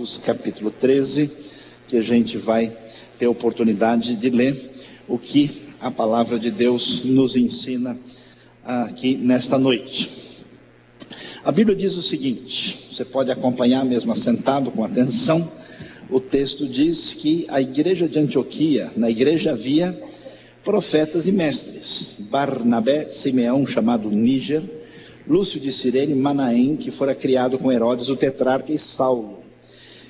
Atos capítulo 13, que a gente vai ter a oportunidade de ler o que a palavra de Deus nos ensina aqui nesta noite. A Bíblia diz o seguinte, você pode acompanhar mesmo assentado com atenção. O texto diz que a igreja de Antioquia, na igreja havia profetas e mestres, Barnabé, Simeão, chamado Níger, Lúcio de Cirene, Manaém, que fora criado com Herodes, o tetrarca, e Saulo.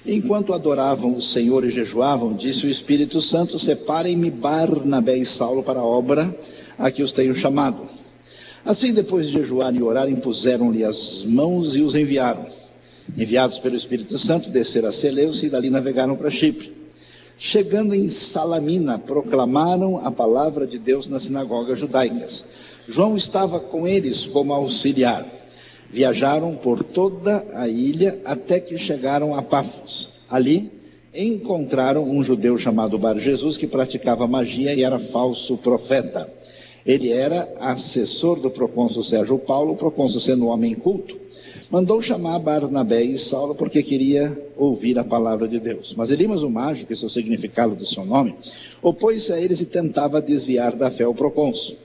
Enquanto adoravam o Senhor e jejuavam, disse o Espírito Santo: separem-me Barnabé e Saulo para a obra a que os tenho chamado. Assim, depois de jejuar e orar, impuseram-lhe as mãos e os enviaram. Enviados pelo Espírito Santo, desceram a Seleucia e dali navegaram para Chipre. Chegando em Salamina, proclamaram a palavra de Deus nas sinagogas judaicas. João estava com eles como auxiliar. Viajaram por toda a ilha até que chegaram a Pafos. Ali encontraram um judeu chamado Bar-Jesus, que praticava magia e era falso profeta. Ele era assessor do procônsul Sérgio Paulo, o procônsul, sendo um homem culto, mandou chamar Barnabé e Saulo porque queria ouvir a palavra de Deus. Mas Elimas, o mágico, esse é o significado do seu nome, opôs-se a eles e tentava desviar da fé o procônsul.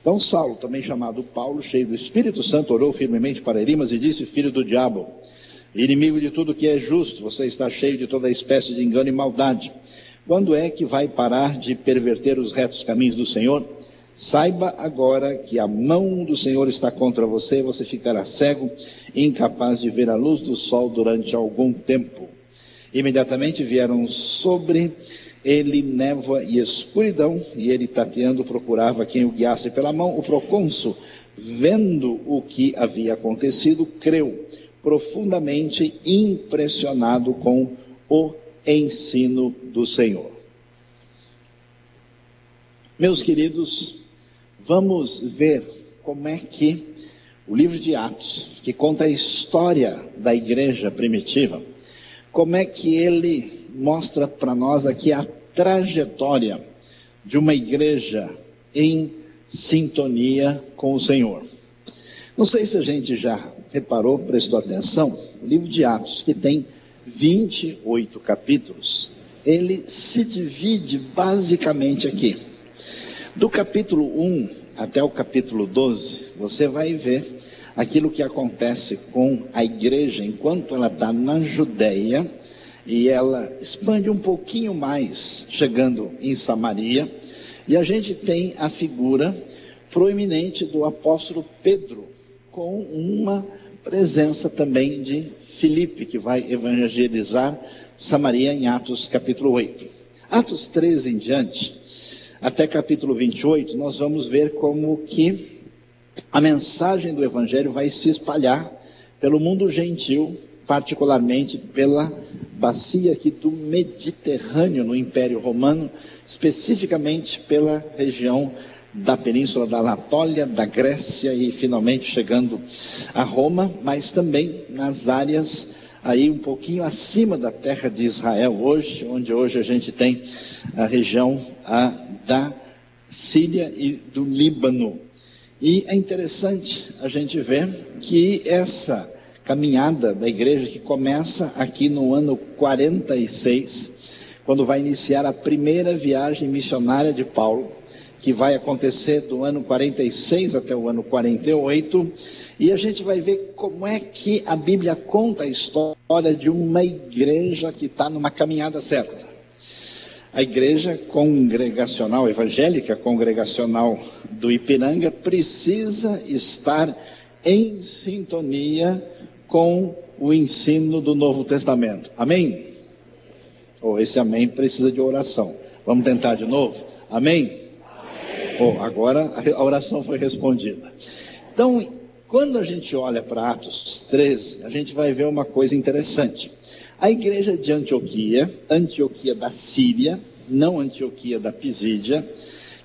Então Saulo, também chamado Paulo, cheio do Espírito Santo, orou firmemente para Elimas e disse: filho do diabo, inimigo de tudo que é justo, você está cheio de toda espécie de engano e maldade. Quando é que vai parar de perverter os retos caminhos do Senhor? Saiba agora que a mão do Senhor está contra você, você ficará cego, incapaz de ver a luz do sol durante algum tempo. Imediatamente vieram sobre ele névoa e escuridão, e ele, tateando, procurava quem o guiasse pela mão. O procônsul, vendo o que havia acontecido, creu, profundamente impressionado com o ensino do Senhor. Meus queridos, vamos ver como é que o livro de Atos, que conta a história da igreja primitiva, como é que ele mostra para nós aqui a trajetória de uma igreja em sintonia com o Senhor. Não sei se a gente já reparou, prestou atenção, o livro de Atos, que tem 28 capítulos, ele se divide basicamente aqui. Do capítulo 1 até o capítulo 12, você vai ver aquilo que acontece com a igreja enquanto ela está na Judeia, e ela expande um pouquinho mais, chegando em Samaria, e a gente tem a figura proeminente do apóstolo Pedro, com uma presença também de Filipe, que vai evangelizar Samaria em Atos capítulo 8. Atos 13 em diante, até capítulo 28, nós vamos ver como que a mensagem do evangelho vai se espalhar pelo mundo gentil, particularmente pela bacia aqui do Mediterrâneo, no Império Romano, especificamente pela região da Península da Anatólia, da Grécia e finalmente chegando a Roma, mas também nas áreas aí um pouquinho acima da terra de Israel hoje, onde hoje a gente tem a região da Síria e do Líbano. E é interessante a gente ver que essa caminhada da igreja, que começa aqui no ano 46, quando vai iniciar a primeira viagem missionária de Paulo, que vai acontecer do ano 46 até o ano 48, e a gente vai ver como é que a Bíblia conta a história de uma igreja que está numa caminhada certa. A igreja congregacional, evangélica congregacional do Ipiranga, precisa estar em sintonia com o ensino do Novo Testamento. Amém? Esse amém precisa de oração. Vamos tentar de novo? Amém? Agora a oração foi respondida. Então, quando a gente olha para Atos 13, a gente vai ver uma coisa interessante. A igreja de Antioquia, Antioquia da Síria, não Antioquia da Pisídia,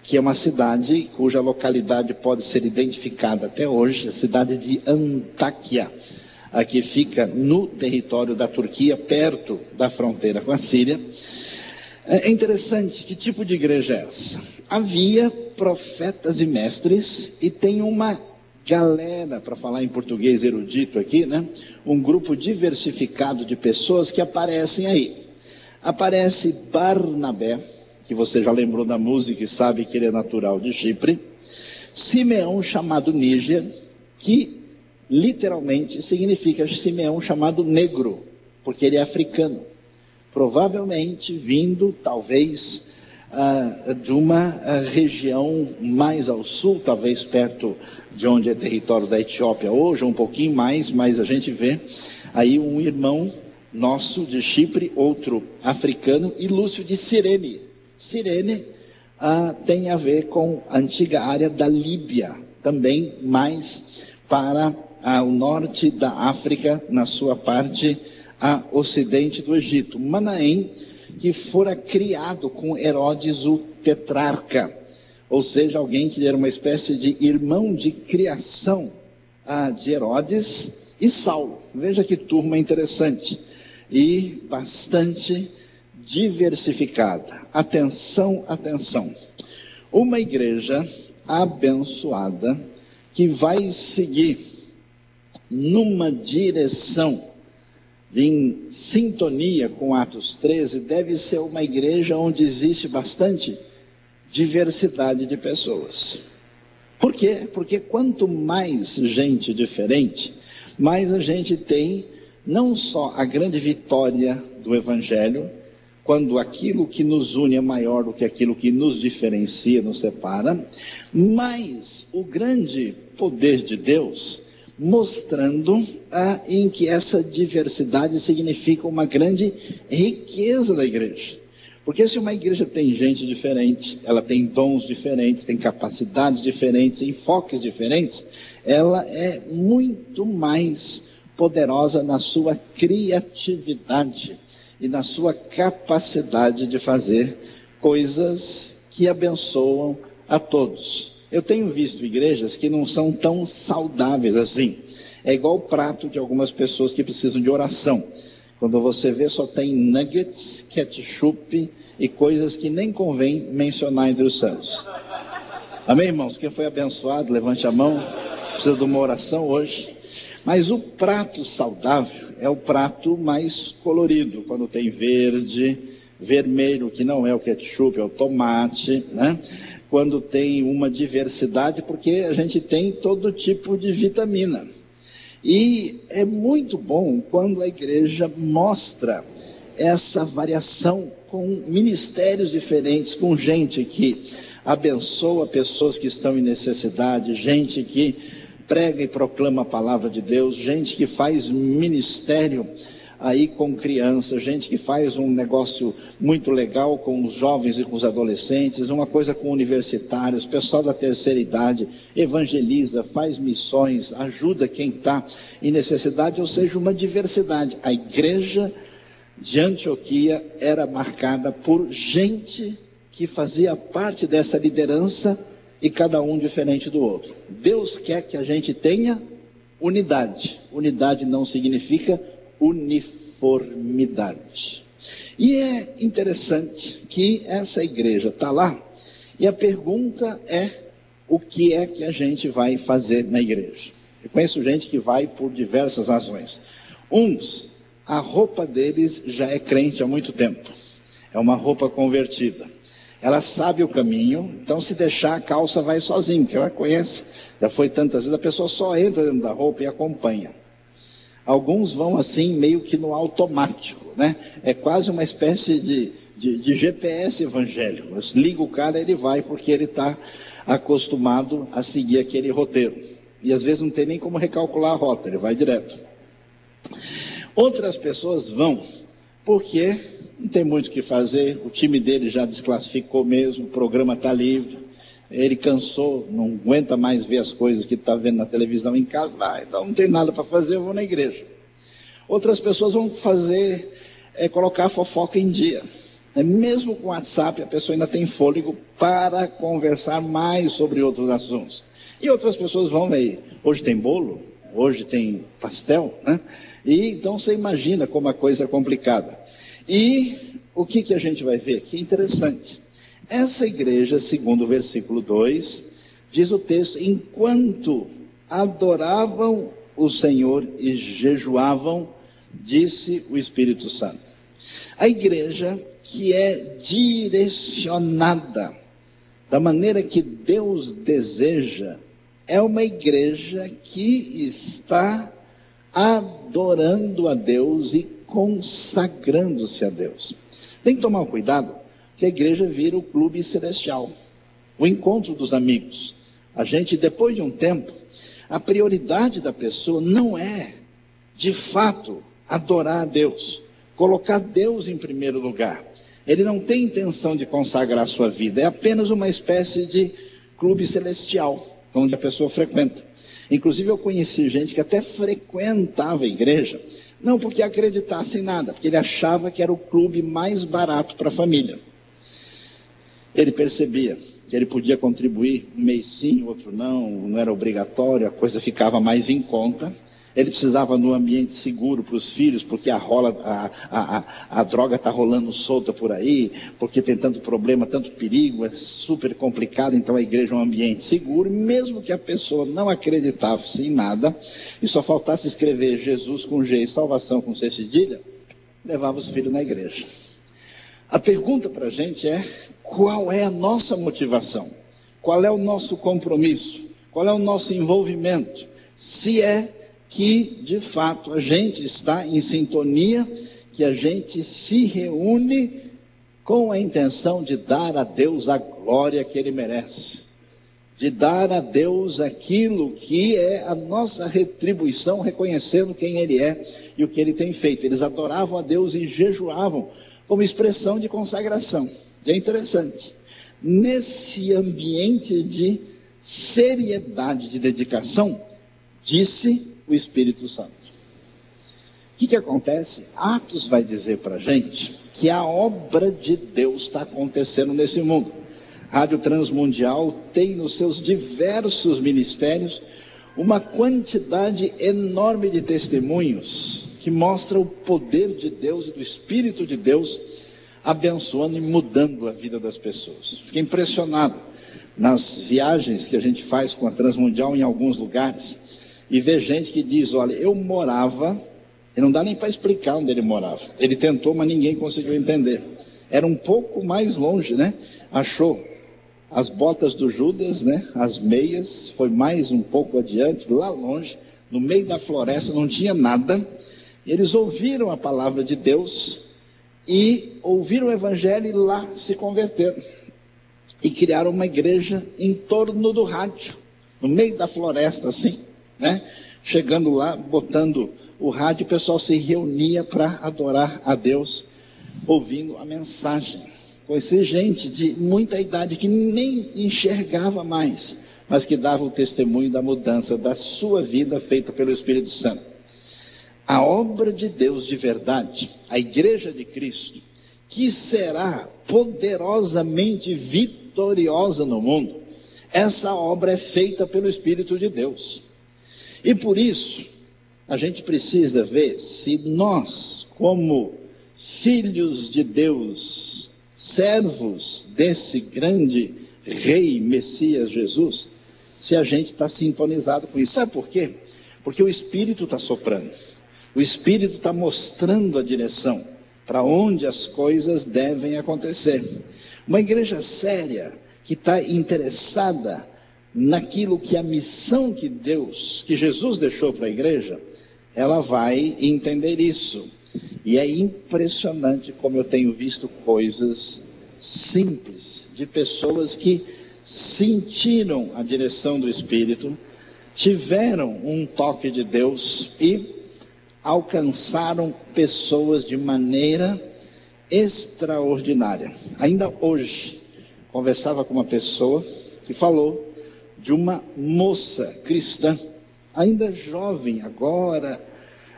que é uma cidade cuja localidade pode ser identificada até hoje, a cidade de Antáquia, que fica no território da Turquia, perto da fronteira com a Síria. É interessante, que tipo de igreja é essa? Havia profetas e mestres, e tem uma galera, para falar em português erudito aqui, né? Um grupo diversificado de pessoas que aparecem aí. Aparece Barnabé, que você já lembrou da música e sabe que ele é natural de Chipre. Simeão, chamado Níger, que literalmente significa Simeão chamado negro, porque ele é africano. Provavelmente vindo, talvez, de uma região mais ao sul, talvez perto de onde é território da Etiópia hoje, um pouquinho mais, mas a gente vê aí um irmão nosso de Chipre, outro africano, e Lúcio de Cirene. Cirene tem a ver com a antiga área da Líbia, também mais para o norte da África, na sua parte a ocidente do Egito. Manaém, que fora criado com Herodes o tetrarca, ou seja, alguém que era uma espécie de irmão de criação de Herodes e Saulo. Veja que turma interessante e bastante diversificada. Atenção, atenção. Uma igreja abençoada que vai seguir numa direção em sintonia com Atos 13, deve ser uma igreja onde existe bastante diversidade de pessoas. Por quê? Porque quanto mais gente diferente, mais a gente tem não só a grande vitória do Evangelho, quando aquilo que nos une é maior do que aquilo que nos diferencia, nos separa, mas o grande poder de Deus, mostrando em que essa diversidade significa uma grande riqueza da igreja. Porque se uma igreja tem gente diferente, ela tem dons diferentes, tem capacidades diferentes, enfoques diferentes, ela é muito mais poderosa na sua criatividade e na sua capacidade de fazer coisas que abençoam a todos. Eu tenho visto igrejas que não são tão saudáveis assim. É igual o prato de algumas pessoas que precisam de oração. Quando você vê, só tem nuggets, ketchup e coisas que nem convém mencionar entre os santos. Amém, irmãos? Quem foi abençoado, levante a mão. Precisa de uma oração hoje. Mas o prato saudável é o prato mais colorido, quando tem verde, vermelho, que não é o ketchup, é o tomate, né? Quando tem uma diversidade, porque a gente tem todo tipo de vitamina. E é muito bom quando a igreja mostra essa variação com ministérios diferentes, com gente que abençoa pessoas que estão em necessidade, gente que prega e proclama a palavra de Deus, gente que faz ministério aí com crianças, gente que faz um negócio muito legal com os jovens e com os adolescentes, uma coisa com universitários, pessoal da terceira idade, evangeliza, faz missões, ajuda quem está em necessidade, ou seja, uma diversidade. A igreja de Antioquia era marcada por gente que fazia parte dessa liderança e cada um diferente do outro. Deus quer que a gente tenha unidade. Unidade não significa uniformidade. E é interessante que essa igreja está lá, e a pergunta é: o que é que a gente vai fazer na igreja? Eu conheço gente que vai por diversas razões. Uns, a roupa deles já é crente há muito tempo, é uma roupa convertida, ela sabe o caminho, então se deixar a calça vai sozinho, porque ela conhece, já foi tantas vezes, a pessoa só entra dentro da roupa e acompanha. Alguns vão assim meio que no automático, né? É quase uma espécie de GPS evangélico. Liga o cara, ele vai porque ele está acostumado a seguir aquele roteiro. E às vezes não tem nem como recalcular a rota, ele vai direto. Outras pessoas vão porque não tem muito o que fazer, o time dele já desclassificou mesmo, o programa está livre, ele cansou, não aguenta mais ver as coisas que está vendo na televisão em casa, então não tem nada para fazer, eu vou na igreja. Outras pessoas vão fazer, colocar a fofoca em dia. Mesmo com o WhatsApp, a pessoa ainda tem fôlego para conversar mais sobre outros assuntos. E outras pessoas vão aí, hoje tem bolo, hoje tem pastel, né? E então você imagina como a coisa é complicada. E o que a gente vai ver aqui? Interessante. Essa igreja, segundo o versículo 2, diz o texto: enquanto adoravam o Senhor e jejuavam, disse o Espírito Santo. A igreja que é direcionada da maneira que Deus deseja, é uma igreja que está adorando a Deus e consagrando-se a Deus. Tem que tomar cuidado, que a igreja vira o clube celestial, o encontro dos amigos. A gente, depois de um tempo, a prioridade da pessoa não é, de fato, adorar a Deus, colocar Deus em primeiro lugar. Ele não tem intenção de consagrar a sua vida, é apenas uma espécie de clube celestial, onde a pessoa frequenta. Inclusive eu conheci gente que até frequentava a igreja, não porque acreditasse em nada, porque ele achava que era o clube mais barato para a família. Ele percebia que ele podia contribuir um mês sim, outro não era obrigatório, a coisa ficava mais em conta. Ele precisava de um ambiente seguro para os filhos, porque a droga está rolando solta por aí, porque tem tanto problema, tanto perigo, é super complicado, então a igreja é um ambiente seguro, mesmo que a pessoa não acreditasse em nada, e só faltasse escrever Jesus com G e salvação com C cedilha, levava os filhos na igreja. A pergunta para a gente é, qual é a nossa motivação? Qual é o nosso compromisso? Qual é o nosso envolvimento? Se é que, de fato, a gente está em sintonia, que a gente se reúne com a intenção de dar a Deus a glória que Ele merece, de dar a Deus aquilo que é a nossa retribuição, reconhecendo quem Ele é e o que Ele tem feito. Eles adoravam a Deus e jejuavam como expressão de consagração. E é interessante, nesse ambiente de seriedade, de dedicação, disse o Espírito Santo. O que acontece? Atos vai dizer para a gente que a obra de Deus está acontecendo nesse mundo. A Rádio Transmundial tem nos seus diversos ministérios uma quantidade enorme de testemunhos que mostra o poder de Deus e do Espírito de Deus abençoando e mudando a vida das pessoas. Fiquei impressionado nas viagens que a gente faz com a Transmundial em alguns lugares, e ver gente que diz, olha, eu morava, e não dá nem para explicar onde ele morava. Ele tentou, mas ninguém conseguiu entender. Era um pouco mais longe, né? Achou as botas do Judas, né? As meias, foi mais um pouco adiante, lá longe, no meio da floresta, não tinha nada. E eles ouviram a palavra de Deus, e ouviram o evangelho e lá se converteram. E criaram uma igreja em torno do rádio, no meio da floresta, assim, né? Chegando lá, botando o rádio, o pessoal se reunia para adorar a Deus, ouvindo a mensagem. Conheci gente de muita idade que nem enxergava mais, mas que dava o testemunho da mudança da sua vida feita pelo Espírito Santo. A obra de Deus de verdade, a igreja de Cristo, que será poderosamente vitoriosa no mundo, essa obra é feita pelo Espírito de Deus. E por isso, a gente precisa ver se nós, como filhos de Deus, servos desse grande Rei Messias Jesus, se a gente está sintonizado com isso. Sabe por quê? Porque o Espírito está soprando. O Espírito está mostrando a direção para onde as coisas devem acontecer. Uma igreja séria, que está interessada naquilo que a missão que Jesus deixou para a igreja, ela vai entender isso. E é impressionante como eu tenho visto coisas simples, de pessoas que sentiram a direção do Espírito, tiveram um toque de Deus e alcançaram pessoas de maneira extraordinária. Ainda hoje, conversava com uma pessoa que falou de uma moça cristã, ainda jovem, agora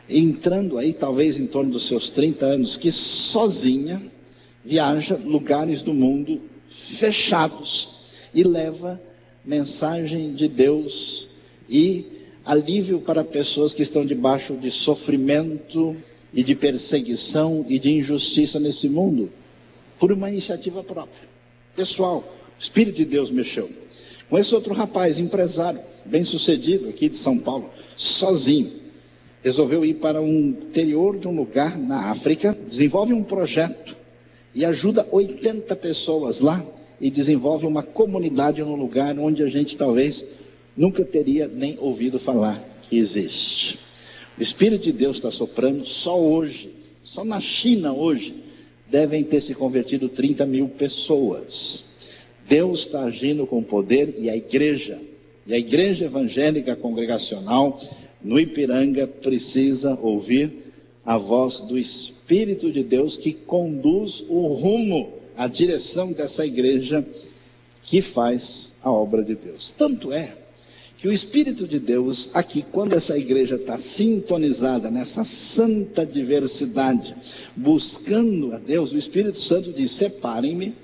entrando aí talvez em torno dos seus 30 anos, que sozinha viaja lugares do mundo fechados e leva mensagem de Deus e alívio para pessoas que estão debaixo de sofrimento e de perseguição e de injustiça nesse mundo, por uma iniciativa própria, pessoal. O Espírito de Deus mexeu. Com esse outro rapaz, empresário, bem-sucedido aqui de São Paulo, sozinho, resolveu ir para o interior de um lugar na África, desenvolve um projeto e ajuda 80 pessoas lá e desenvolve uma comunidade num lugar onde a gente talvez nunca teria nem ouvido falar que existe. O Espírito de Deus está soprando só hoje, só na China hoje, devem ter se convertido 30 mil pessoas. Deus está agindo com poder e a igreja evangélica congregacional no Ipiranga precisa ouvir a voz do Espírito de Deus que conduz o rumo, a direção dessa igreja que faz a obra de Deus. Tanto é que o Espírito de Deus aqui, quando essa igreja está sintonizada nessa santa diversidade, buscando a Deus, o Espírito Santo diz: separem-me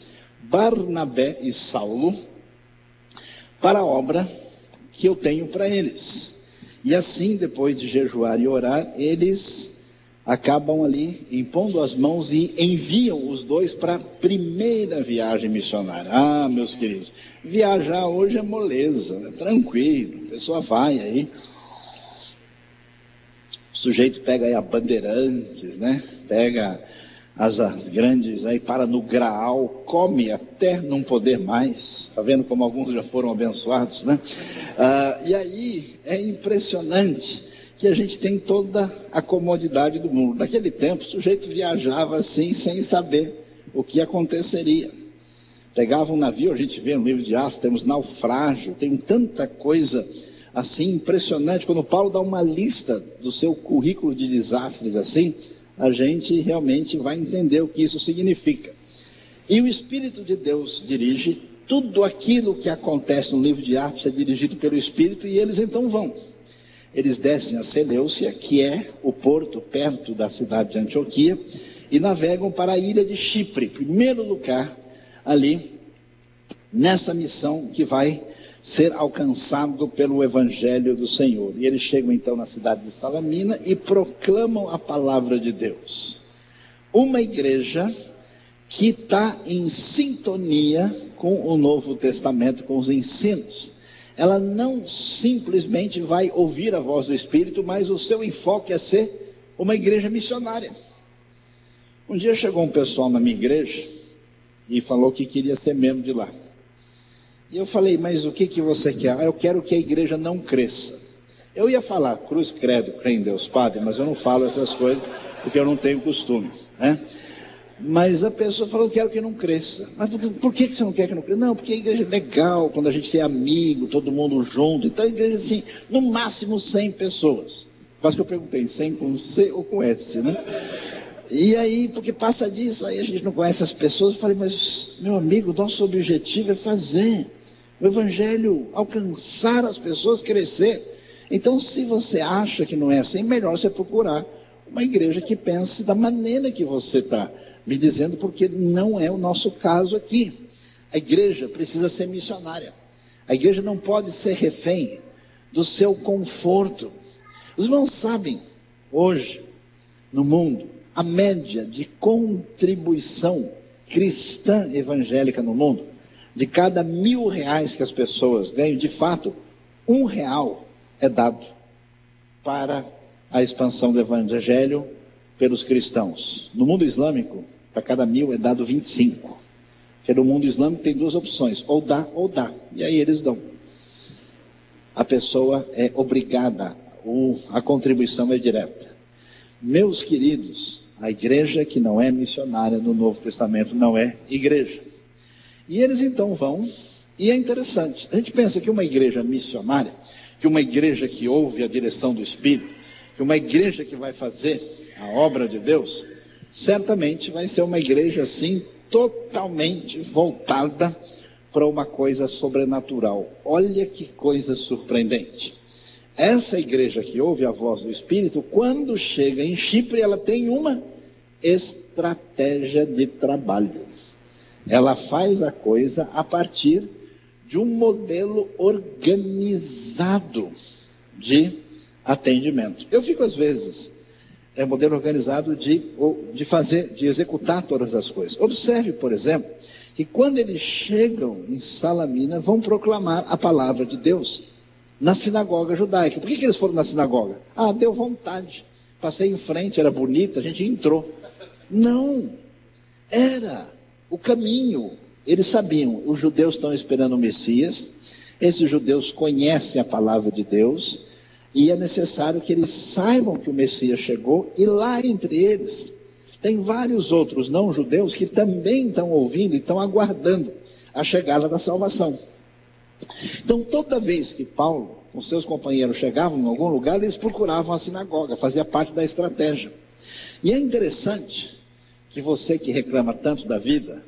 Barnabé e Saulo para a obra que eu tenho para eles. E assim, depois de jejuar e orar, eles acabam ali impondo as mãos e enviam os dois para a primeira viagem missionária. Ah, meus queridos, viajar hoje é moleza, né? Tranquilo, a pessoa vai aí, o sujeito pega aí a Bandeirantes, né? Pega as grandes, aí para no Graal, come até não poder mais. Está vendo como alguns já foram abençoados, né? E aí é impressionante que a gente tem toda a comodidade do mundo. Naquele tempo, o sujeito viajava assim, sem saber o que aconteceria. Pegava um navio, a gente vê no livro de Atos, temos naufrágio, tem tanta coisa assim impressionante. Quando Paulo dá uma lista do seu currículo de desastres assim, a gente realmente vai entender o que isso significa. E o Espírito de Deus dirige tudo aquilo que acontece no livro de Atos, é dirigido pelo Espírito, e eles então vão. Eles descem a Seleucia, que é o porto perto da cidade de Antioquia, e navegam para a ilha de Chipre, primeiro lugar ali, nessa missão que vai ser alcançado pelo Evangelho do Senhor. E eles chegam então na cidade de Salamina e proclamam a palavra de Deus. Uma igreja que está em sintonia com o Novo Testamento, com os ensinos. Ela não simplesmente vai ouvir a voz do Espírito, mas o seu enfoque é ser uma igreja missionária. Um dia chegou um pessoal na minha igreja e falou que queria ser membro de lá. E eu falei: mas o que você quer? Eu quero que a igreja não cresça. Eu ia falar cruz, credo, creio em Deus Padre, mas eu não falo essas coisas porque eu não tenho costume, né? Mas a pessoa falou: eu quero que não cresça. Mas por que você não quer que não cresça? Não, porque a igreja é legal, quando a gente tem amigo, todo mundo junto. Então a igreja, assim, no máximo 100 pessoas. Quase que eu perguntei, 100 com C ou com S, né? E aí, porque passa disso, aí a gente não conhece as pessoas. Eu falei: mas meu amigo, nosso objetivo é fazer o Evangelho alcançar as pessoas, crescer. Então, se você acha que não é assim, melhor você procurar uma igreja que pense da maneira que você está me dizendo, porque não é o nosso caso aqui. A igreja precisa ser missionária. A igreja não pode ser refém do seu conforto. Os irmãos sabem, hoje, no mundo, a média de contribuição cristã evangélica no mundo, de cada R$1.000 que as pessoas ganham, de fato, R$1 é dado para a expansão do evangelho pelos cristãos. No mundo islâmico, para cada 1.000 é dado 25. Porque no mundo islâmico tem duas opções: ou dá ou dá. E aí eles dão. A pessoa é obrigada, a contribuição é direta. Meus queridos, a igreja que não é missionária no Novo Testamento não é igreja. E eles então vão, e é interessante, a gente pensa que uma igreja missionária, que uma igreja que ouve a direção do Espírito, que uma igreja que vai fazer a obra de Deus, certamente vai ser uma igreja assim, totalmente voltada para uma coisa sobrenatural. Olha que coisa surpreendente. Essa igreja que ouve a voz do Espírito, quando chega em Chipre, ela tem uma estratégia de trabalho. Ela faz a coisa a partir de um modelo organizado de atendimento. Eu fico às vezes, modelo organizado de executar todas as coisas. Observe, por exemplo, que quando eles chegam em Salamina, vão proclamar a palavra de Deus na sinagoga judaica. Por que eles foram na sinagoga? Ah, deu vontade. Passei em frente, era bonita, a gente entrou. Não, era o caminho. Eles sabiam, os judeus estão esperando o Messias, esses judeus conhecem a palavra de Deus, e é necessário que eles saibam que o Messias chegou, e lá entre eles, tem vários outros não-judeus que também estão ouvindo e estão aguardando a chegada da salvação. Então, toda vez que Paulo, com seus companheiros, chegavam em algum lugar, eles procuravam a sinagoga, fazia parte da estratégia. E é interessante que você que reclama tanto da vida,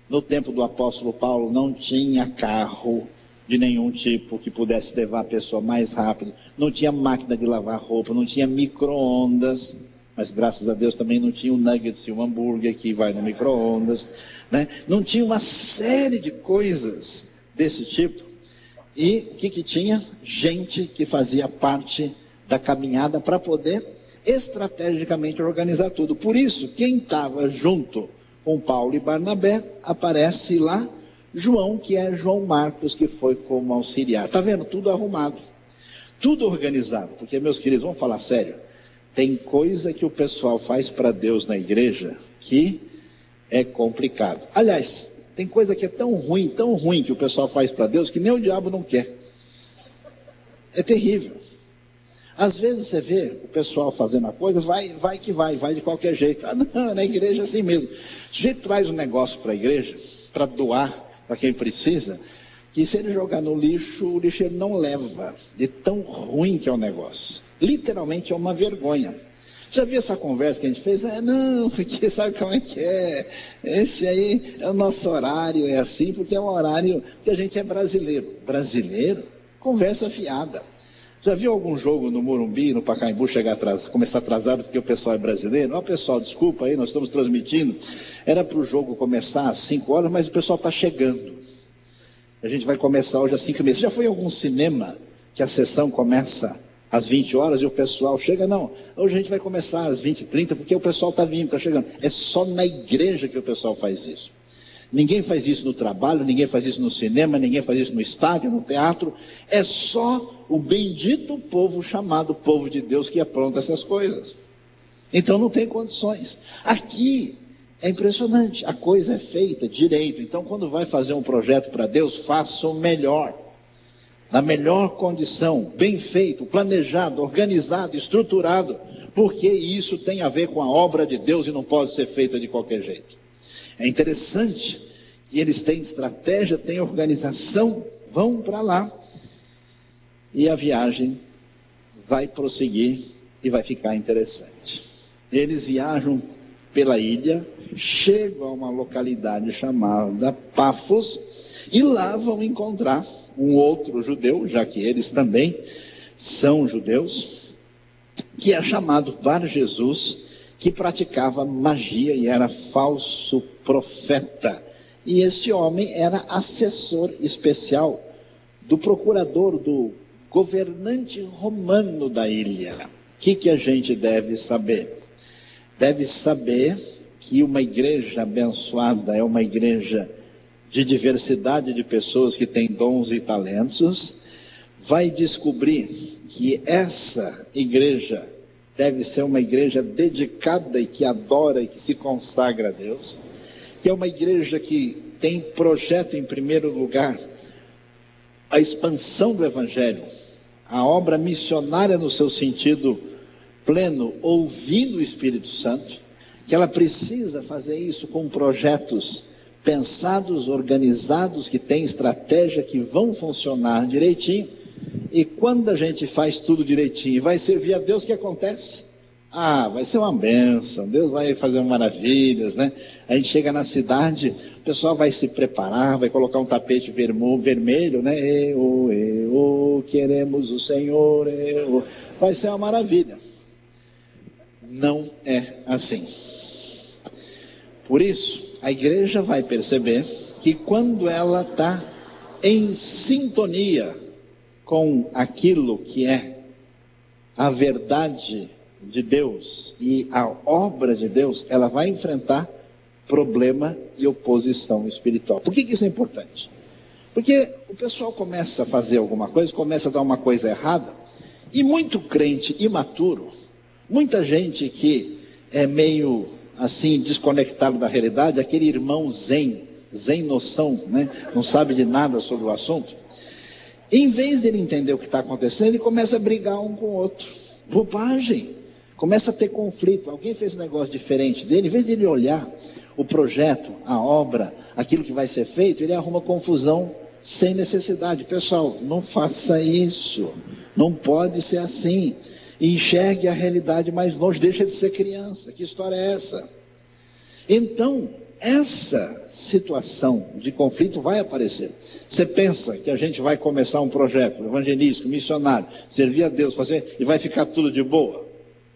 no tempo do apóstolo Paulo não tinha carro de nenhum tipo que pudesse levar a pessoa mais rápido, não tinha máquina de lavar roupa, não tinha micro-ondas, mas graças a Deus também não tinha o nuggets e o hambúrguer que vai no micro-ondas, né? Não tinha uma série de coisas desse tipo. E o que tinha? Gente que fazia parte da caminhada para poder estrategicamente organizar tudo. Por isso, quem estava junto com Paulo e Barnabé, aparece lá João, que é João Marcos, que foi como auxiliar. Está vendo? Tudo arrumado, tudo organizado. Porque, meus queridos, vamos falar sério, tem coisa que o pessoal faz para Deus na igreja que é complicado. Aliás, tem coisa que é tão ruim que o pessoal faz para Deus que nem o diabo não quer. É terrível. Às vezes você vê o pessoal fazendo a coisa, vai de qualquer jeito. Ah, não, na igreja é assim mesmo. O sujeito traz um negócio para a igreja, para doar para quem precisa, que se ele jogar no lixo, o lixeiro não leva, de tão ruim que é o negócio. Literalmente é uma vergonha. Já viu essa conversa que a gente fez? Não, porque sabe como é que é? Esse aí é o nosso horário, é assim, porque é um horário que a gente é brasileiro. Brasileiro? Conversa fiada. Já viu algum jogo no Morumbi, no Pacaembu, começar atrasado porque o pessoal é brasileiro? Ó, pessoal, desculpa aí, nós estamos transmitindo. Era para o jogo começar às 5 horas, mas o pessoal está chegando. A gente vai começar hoje às 5h30. Você já foi em algum cinema que a sessão começa às 20 horas e o pessoal chega? Não, hoje a gente vai começar às 20h30 porque o pessoal está vindo, está chegando. É só na igreja que o pessoal faz isso. Ninguém faz isso no trabalho, ninguém faz isso no cinema, ninguém faz isso no estádio, no teatro. É só o bendito povo chamado povo de Deus que apronta essas coisas. Então não tem condições. Aqui é impressionante, a coisa é feita direito. Então quando vai fazer um projeto para Deus, faça o melhor, na melhor condição, bem feito, planejado, organizado, estruturado, porque isso tem a ver com a obra de Deus e não pode ser feita de qualquer jeito. É interessante que eles têm estratégia, têm organização, vão para lá e a viagem vai prosseguir e vai ficar interessante. Eles viajam pela ilha, chegam a uma localidade chamada Pafos e lá vão encontrar um outro judeu, já que eles também são judeus, que é chamado Bar-Jesus, que praticava magia e era falso profeta. E esse homem era assessor especial do procurador, do governante romano da ilha. O que a gente deve saber? Deve saber que uma igreja abençoada é uma igreja de diversidade de pessoas que têm dons e talentos. Vai descobrir que essa igreja deve ser uma igreja dedicada e que adora e que se consagra a Deus, que é uma igreja que tem projeto em primeiro lugar a expansão do Evangelho, a obra missionária no seu sentido pleno, ouvindo o Espírito Santo, que ela precisa fazer isso com projetos pensados, organizados, que têm estratégia, que vão funcionar direitinho. E quando a gente faz tudo direitinho e vai servir a Deus, o que acontece? Vai ser uma bênção, Deus vai fazer maravilhas, né? A gente chega na cidade, o pessoal vai se preparar, vai colocar um tapete vermelho, né? Queremos o Senhor, vai ser uma maravilha. Não é assim. Por isso, a igreja vai perceber que quando ela está em sintonia com aquilo que é a verdade de Deus e a obra de Deus, ela vai enfrentar problema e oposição espiritual. Por que isso é importante? Porque o pessoal começa a fazer alguma coisa, começa a dar uma coisa errada, e muito crente imaturo, muita gente que é meio assim desconectado da realidade, aquele irmão zen noção, né? Não sabe de nada sobre o assunto, em vez de ele entender o que está acontecendo, ele começa a brigar um com o outro. Bobagem. Começa a ter conflito. Alguém fez um negócio diferente dele, em vez de ele olhar o projeto, a obra, aquilo que vai ser feito, ele arruma confusão sem necessidade. Pessoal, não faça isso. Não pode ser assim. Enxergue a realidade mais longe. Deixa de ser criança. Que história é essa? Então, essa situação de conflito vai aparecer. Você pensa que a gente vai começar um projeto evangelístico, missionário, servir a Deus, fazer, e vai ficar tudo de boa?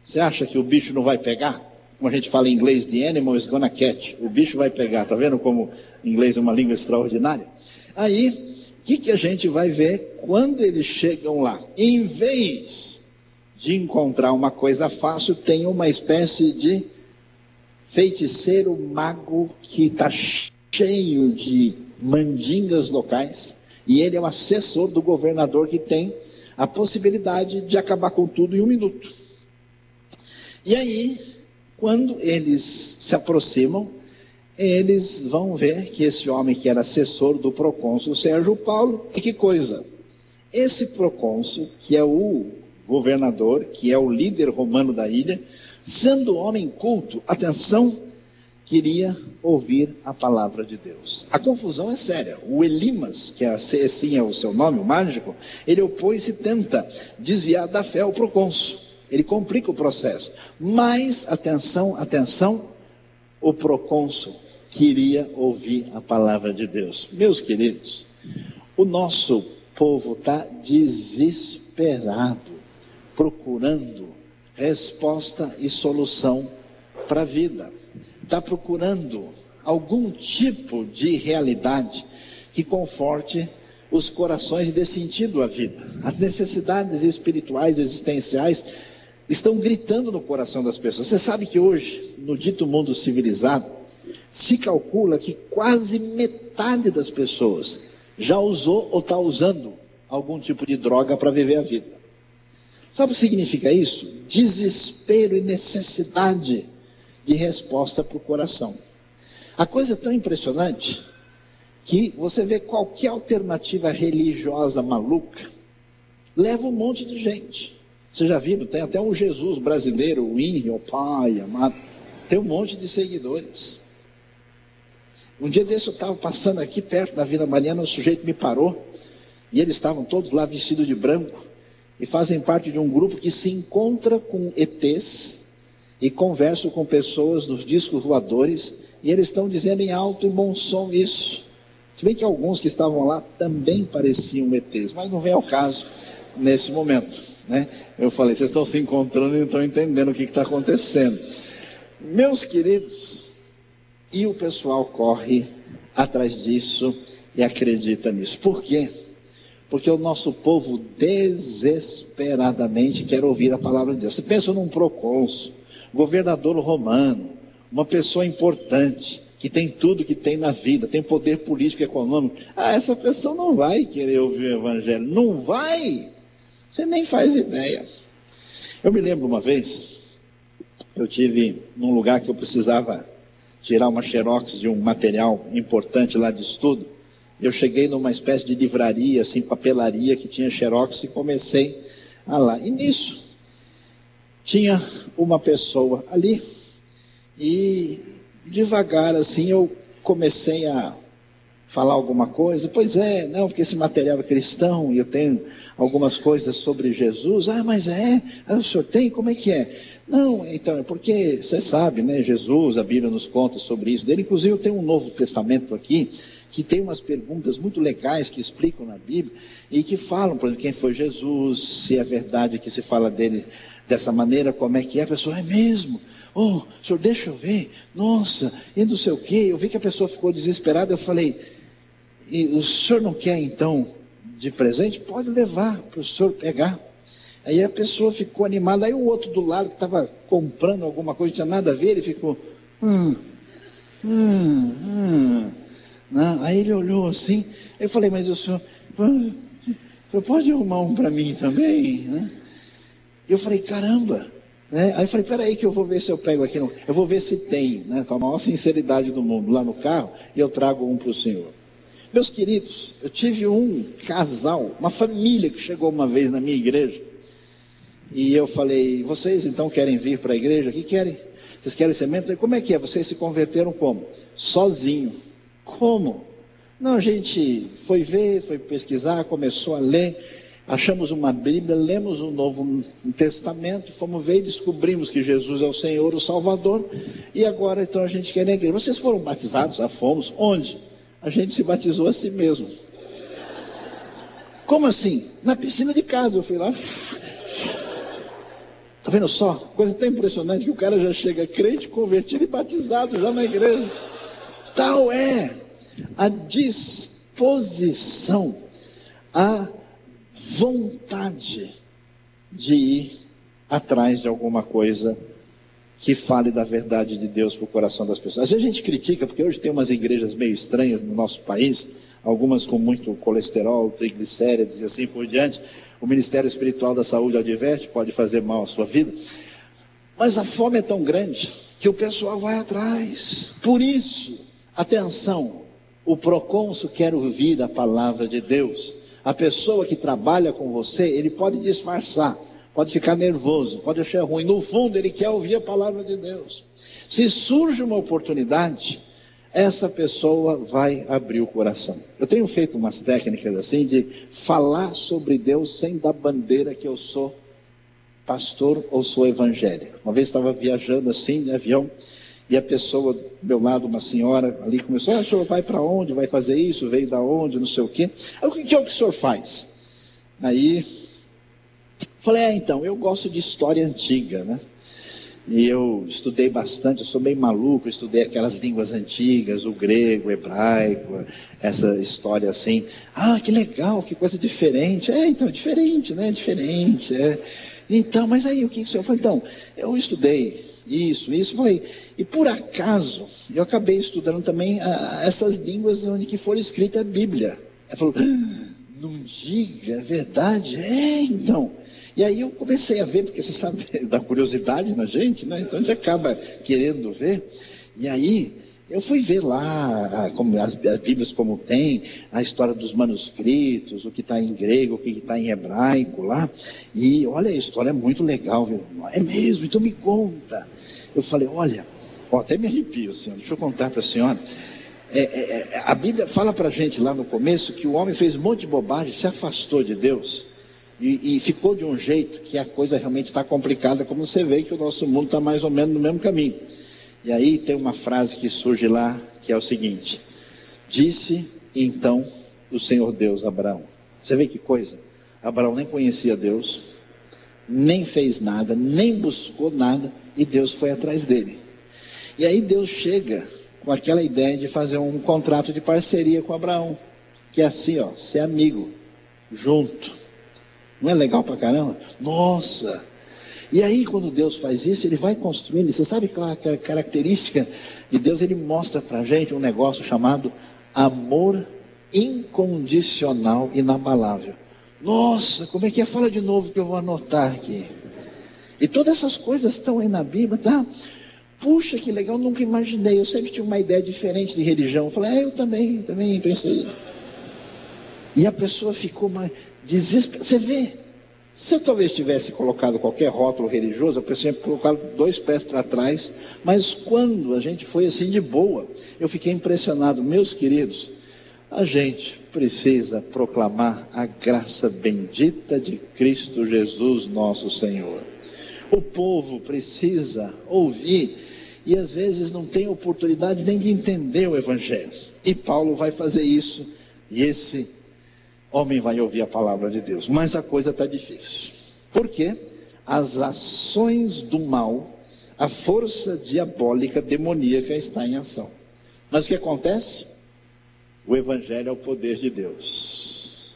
Você acha que o bicho não vai pegar? Como a gente fala em inglês, the animal is gonna catch. O bicho vai pegar. Tá vendo como inglês é uma língua extraordinária? Aí, o que a gente vai ver quando eles chegam lá? Em vez de encontrar uma coisa fácil, tem uma espécie de feiticeiro mago que está cheio de mandingas locais, e ele é o assessor do governador que tem a possibilidade de acabar com tudo em 1 minuto. E aí, quando eles se aproximam, eles vão ver que esse homem que era assessor do procônsul Sérgio Paulo, e que coisa, esse procônsul, que é o governador, que é o líder romano da ilha, sendo homem culto, atenção, queria ouvir a palavra de Deus. A confusão é séria. O Elimas, que assim é o seu nome, o mágico, ele opôs e tenta desviar da fé o procônsul. Ele complica o processo. Mas, atenção, o procônsul queria ouvir a palavra de Deus. Meus queridos, o nosso povo está desesperado, procurando resposta e solução para a vida. Está procurando algum tipo de realidade que conforte os corações e dê sentido à vida. As necessidades espirituais, existenciais, estão gritando no coração das pessoas. Você sabe que hoje, no dito mundo civilizado, se calcula que quase metade das pessoas já usou ou está usando algum tipo de droga para viver a vida. Sabe o que significa isso? Desespero e necessidade de resposta para o coração. A coisa é tão impressionante que você vê qualquer alternativa religiosa maluca, leva um monte de gente. Você já viu? Tem até um Jesus brasileiro, o INRI, o Pai amado, tem um monte de seguidores. Um dia desse eu estava passando aqui perto da Vila Mariana, um sujeito me parou, e eles estavam todos lá vestidos de branco, e fazem parte de um grupo que se encontra com ETs, e conversam com pessoas nos discos voadores, e eles estão dizendo em alto e bom som isso. Se bem que alguns que estavam lá também pareciam ETs, mas não vem ao caso nesse momento, né? Eu falei, vocês estão se encontrando e não estão entendendo o que está acontecendo. Meus queridos, e o pessoal corre atrás disso e acredita nisso. Por quê? Porque o nosso povo desesperadamente quer ouvir a palavra de Deus. Você pensa num procônsul, governador romano, uma pessoa importante, que tem tudo que tem na vida, tem poder político e econômico. Essa pessoa não vai querer ouvir o evangelho, não vai. Você nem faz ideia. Eu me lembro uma vez, eu tive num lugar que eu precisava tirar uma xerox de um material importante lá de estudo. Eu cheguei numa espécie de livraria, assim, papelaria, que tinha xerox, e comecei a lá. E nisso, tinha uma pessoa ali, e devagar assim eu comecei a falar alguma coisa. Pois é, não, porque esse material é cristão, e eu tenho algumas coisas sobre Jesus. Mas o senhor tem? Como é que é? Não, então, é porque você sabe, né, Jesus, a Bíblia nos conta sobre isso dele. Inclusive eu tenho um Novo Testamento aqui, que tem umas perguntas muito legais que explicam na Bíblia, e que falam, por exemplo, quem foi Jesus, se é verdade que se fala dele dessa maneira, como é que é. A pessoa, é mesmo? Senhor, deixa eu ver, nossa, e não sei o quê. Eu vi que a pessoa ficou desesperada, eu falei, e o senhor não quer então de presente? Pode levar para o senhor pegar. Aí a pessoa ficou animada, aí o outro do lado que estava comprando alguma coisa, não tinha nada a ver, ele ficou, Não. Aí ele olhou assim, eu falei, mas o senhor pode arrumar um para mim também, né? Eu falei, caramba, né? Aí eu falei, peraí que eu vou ver se eu pego aqui, eu vou ver se tem, né? Com a maior sinceridade do mundo, lá no carro, e eu trago um para o senhor. Meus queridos, eu tive um casal, uma família que chegou uma vez na minha igreja, e eu falei, vocês então querem vir para a igreja? O que querem? Vocês querem ser membros? Como é que é? Vocês se converteram como? Sozinho. Como? Não, a gente foi ver, foi pesquisar, começou a ler, achamos uma Bíblia, lemos o Novo Testamento, fomos ver e descobrimos que Jesus é o Senhor, o Salvador, e agora então a gente quer ir na igreja. Vocês foram batizados? Já fomos. Onde? A gente se batizou a si mesmo. Como assim? Na piscina de casa, eu fui lá. Tá vendo só? Coisa tão impressionante que o cara já chega crente, convertido e batizado já na igreja. Tal é a disposição, a vontade de ir atrás de alguma coisa que fale da verdade de Deus para o coração das pessoas. Às vezes a gente critica, porque hoje tem umas igrejas meio estranhas no nosso país, algumas com muito colesterol, triglicérides e assim por diante. O Ministério Espiritual da Saúde adverte, pode fazer mal à sua vida. Mas a fome é tão grande que o pessoal vai atrás. Por isso, atenção, o procônsul quer ouvir a palavra de Deus. A pessoa que trabalha com você, ele pode disfarçar, pode ficar nervoso, pode achar ruim. No fundo, ele quer ouvir a palavra de Deus. Se surge uma oportunidade, essa pessoa vai abrir o coração. Eu tenho feito umas técnicas assim de falar sobre Deus sem dar bandeira que eu sou pastor ou sou evangélico. Uma vez estava viajando assim de avião e a pessoa do meu lado, uma senhora ali começou, o senhor vai para onde? Vai fazer isso? Veio da onde? Não sei o quê. Aí, o que é o que o senhor faz? Aí falei, então, eu gosto de história antiga, né? E eu estudei bastante, eu sou meio maluco, eu estudei aquelas línguas antigas, o grego, o hebraico, essa história assim. Ah, que legal, que coisa diferente. Então, diferente, né? Diferente, Então, mas aí, o que o senhor falou? Então, eu estudei isso, falei, e por acaso, eu acabei estudando também essas línguas onde que for escrita a Bíblia. Ela falou, não diga, é verdade? Então... E aí eu comecei a ver, porque você sabe da curiosidade na gente, né? Então a gente acaba querendo ver. E aí eu fui ver lá as Bíblias como tem, a história dos manuscritos, o que está em grego, o que está em hebraico lá. E olha, a história é muito legal, viu? É mesmo, então me conta. Eu falei, olha, até me arrepio, senhora, deixa eu contar para a senhora. A Bíblia fala para a gente lá no começo que o homem fez um monte de bobagem, se afastou de Deus. E ficou de um jeito que a coisa realmente está complicada, como você vê que o nosso mundo está mais ou menos no mesmo caminho. E aí tem uma frase que surge lá, que é o seguinte: disse então o Senhor Deus a Abraão. Você vê que coisa? Abraão nem conhecia Deus, nem fez nada, nem buscou nada, e Deus foi atrás dele. E aí Deus chega com aquela ideia de fazer um contrato de parceria com Abraão, que é assim, ser amigo, junto. Não é legal pra caramba? Nossa! E aí quando Deus faz isso, Ele vai construindo. Você sabe qual é a característica de Deus? Ele mostra pra gente um negócio chamado amor incondicional, inabalável. Nossa, como é que é? Fala de novo que eu vou anotar aqui. E todas essas coisas estão aí na Bíblia, tá? Puxa, que legal, nunca imaginei. Eu sempre tinha uma ideia diferente de religião. Eu falei, eu também pensei. E a pessoa ficou mais desesperada. Você vê, se eu talvez tivesse colocado qualquer rótulo religioso, a pessoa ia colocar 2 pés para trás. Mas quando a gente foi assim de boa, eu fiquei impressionado. Meus queridos, a gente precisa proclamar a graça bendita de Cristo Jesus, nosso Senhor. O povo precisa ouvir e às vezes não tem oportunidade nem de entender o Evangelho. E Paulo vai fazer isso, e esse homem vai ouvir a palavra de Deus. Mas a coisa está difícil. Por quê? As ações do mal, a força diabólica, demoníaca está em ação. Mas o que acontece? O Evangelho é o poder de Deus.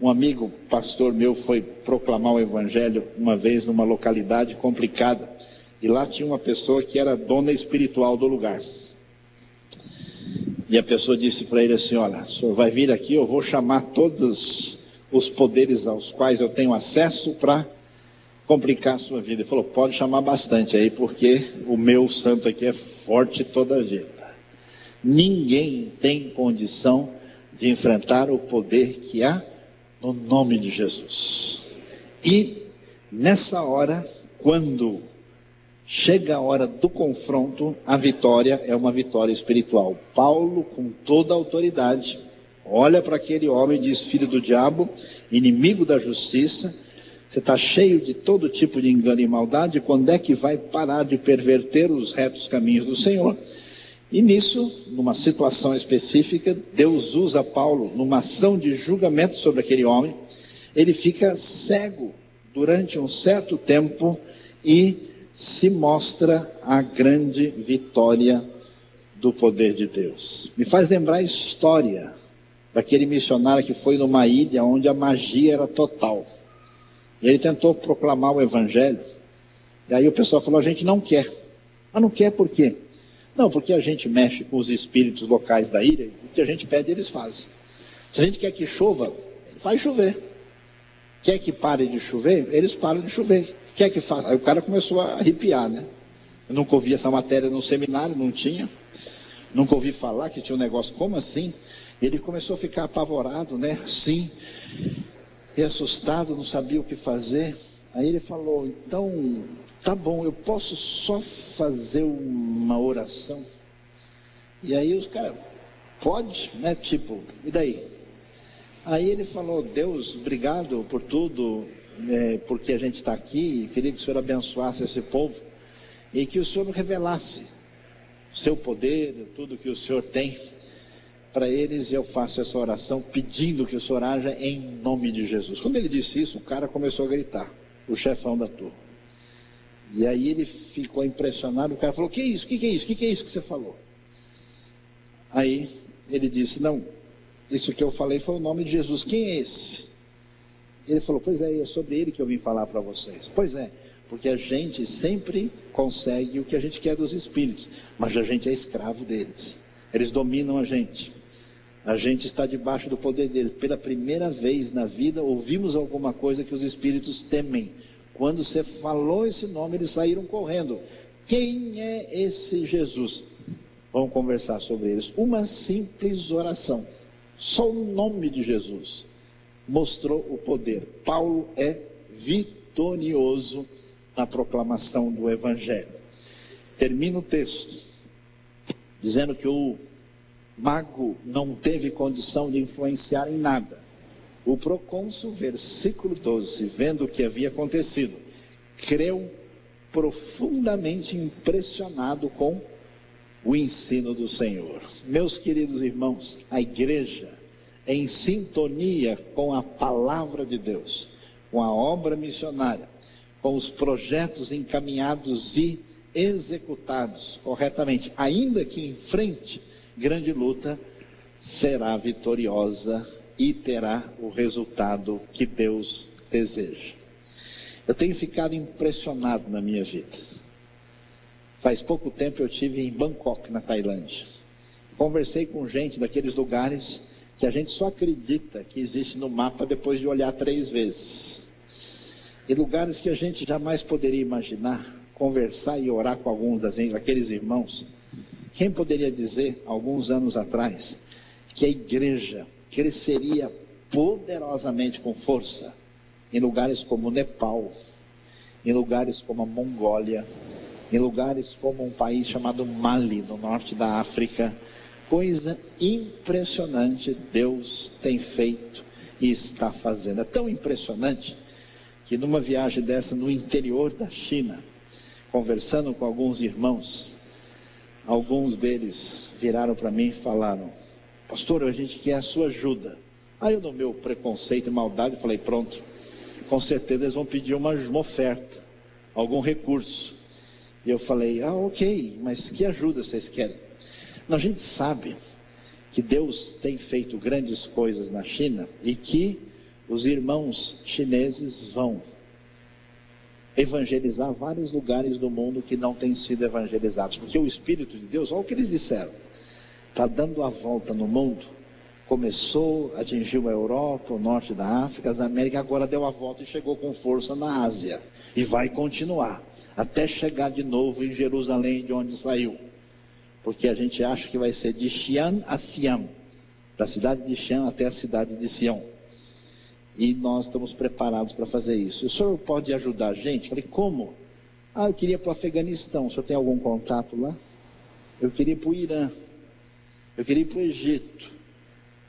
Um amigo pastor meu foi proclamar o Evangelho uma vez numa localidade complicada. E lá tinha uma pessoa que era dona espiritual do lugar. E a pessoa disse para ele assim: olha, o senhor vai vir aqui, eu vou chamar todos os poderes aos quais eu tenho acesso para complicar a sua vida. Ele falou: pode chamar bastante aí, porque o meu santo aqui é forte toda a vida. Ninguém tem condição de enfrentar o poder que há no nome de Jesus. E nessa hora, quando chega a hora do confronto, a vitória é uma vitória espiritual. Paulo, com toda a autoridade, olha para aquele homem e diz: filho do diabo, inimigo da justiça, você está cheio de todo tipo de engano e maldade, quando é que vai parar de perverter os retos caminhos do Senhor? E nisso, numa situação específica, Deus usa Paulo numa ação de julgamento sobre aquele homem. Ele fica cego durante um certo tempo e se mostra a grande vitória do poder de Deus. Me faz lembrar a história daquele missionário que foi numa ilha onde a magia era total. E ele tentou proclamar o evangelho. E aí o pessoal falou: a gente não quer. Mas não quer por quê? Não, porque a gente mexe com os espíritos locais da ilha, e o que a gente pede eles fazem. Se a gente quer que chova, ele faz chover. Quer que pare de chover, eles param de chover. Quer que faça? Aí o cara começou a arrepiar, né? Eu nunca ouvi essa matéria no seminário, não tinha. Nunca ouvi falar que tinha um negócio como assim. Ele começou a ficar apavorado, né? Sim. E assustado, não sabia o que fazer. Aí ele falou: então, tá bom, eu posso só fazer uma oração? E aí os caras: pode, né? Tipo, e daí? Aí ele falou: Deus, obrigado por tudo, porque a gente está aqui, queria que o Senhor abençoasse esse povo, e que o Senhor revelasse o seu poder, tudo que o Senhor tem para eles, e eu faço essa oração pedindo que o Senhor haja em nome de Jesus. Quando ele disse isso, o cara começou a gritar, o chefão da turma. E aí ele ficou impressionado, o cara falou: que é isso? Que é isso? Que é isso que você falou? Aí ele disse: não, isso que eu falei foi o nome de Jesus. Quem é esse? Ele falou: pois é sobre ele que eu vim falar para vocês. Pois é, porque a gente sempre consegue o que a gente quer dos espíritos, mas a gente é escravo deles. Eles dominam a gente. A gente está debaixo do poder deles. Pela primeira vez na vida, ouvimos alguma coisa que os espíritos temem. Quando você falou esse nome, eles saíram correndo. Quem é esse Jesus? Vamos conversar sobre eles. Uma simples oração, só o nome de Jesus mostrou o poder. Paulo é vitorioso na proclamação do evangelho. Termina o texto dizendo que o mago não teve condição de influenciar em nada. O procônsul, versículo 12, vendo o que havia acontecido, creu, profundamente impressionado com o ensino do Senhor. Meus queridos irmãos, a igreja é em sintonia com a palavra de Deus, com a obra missionária, com os projetos encaminhados e executados corretamente, ainda que enfrente grande luta, será vitoriosa e terá o resultado que Deus deseja. Eu tenho ficado impressionado na minha vida. Faz pouco tempo eu estive em Bangkok, na Tailândia. Conversei com gente daqueles lugares que a gente só acredita que existe no mapa depois de olhar 3 vezes. E lugares que a gente jamais poderia imaginar. Conversar e orar com alguns daqueles irmãos. Quem poderia dizer, alguns anos atrás, que a igreja cresceria poderosamente com força em lugares como Nepal, em lugares como a Mongólia, em lugares como um país chamado Mali, no norte da África? Coisa impressionante Deus tem feito e está fazendo. É tão impressionante que numa viagem dessa no interior da China, conversando com alguns irmãos, alguns deles viraram para mim e falaram: pastor, a gente quer a sua ajuda. Aí eu, no meu preconceito e maldade, falei: pronto, com certeza eles vão pedir uma oferta, algum recurso. E eu falei: ok, mas que ajuda vocês querem? A gente sabe que Deus tem feito grandes coisas na China e que os irmãos chineses vão evangelizar vários lugares do mundo que não têm sido evangelizados, porque o Espírito de Deus, olha o que eles disseram: está dando a volta no mundo. Começou, atingiu a Europa, o norte da África, as Américas, agora deu a volta e chegou com força na Ásia. E vai continuar, até chegar de novo em Jerusalém, de onde saiu. Porque a gente acha que vai ser de Xi'an a Sião, da cidade de Xi'an até a cidade de Sião. E nós estamos preparados para fazer isso. O senhor pode ajudar a gente? Falei, como? Eu queria ir para o Afeganistão. O senhor tem algum contato lá? Eu queria ir para o Irã. Eu queria ir para o Egito.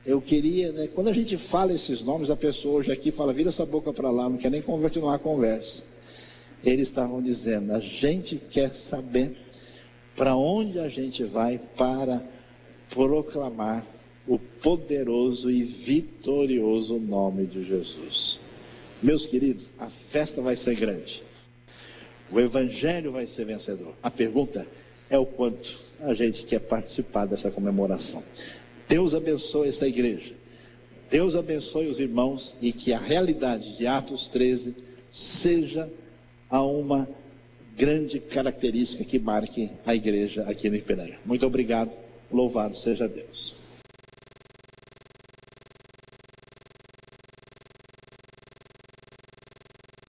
Eu queria, né? Quando a gente fala esses nomes, a pessoa hoje aqui fala, vira essa boca para lá, não quer nem continuar a conversa. Eles estavam dizendo, a gente quer saber para onde a gente vai para proclamar o poderoso e vitorioso nome de Jesus. Meus queridos, a festa vai ser grande. O evangelho vai ser vencedor. A pergunta é o quanto a gente quer participar dessa comemoração. Deus abençoe essa igreja. Deus abençoe os irmãos e que a realidade de Atos 13 seja uma grande característica que marque a igreja aqui no Ipiranga. Muito obrigado. Louvado seja Deus.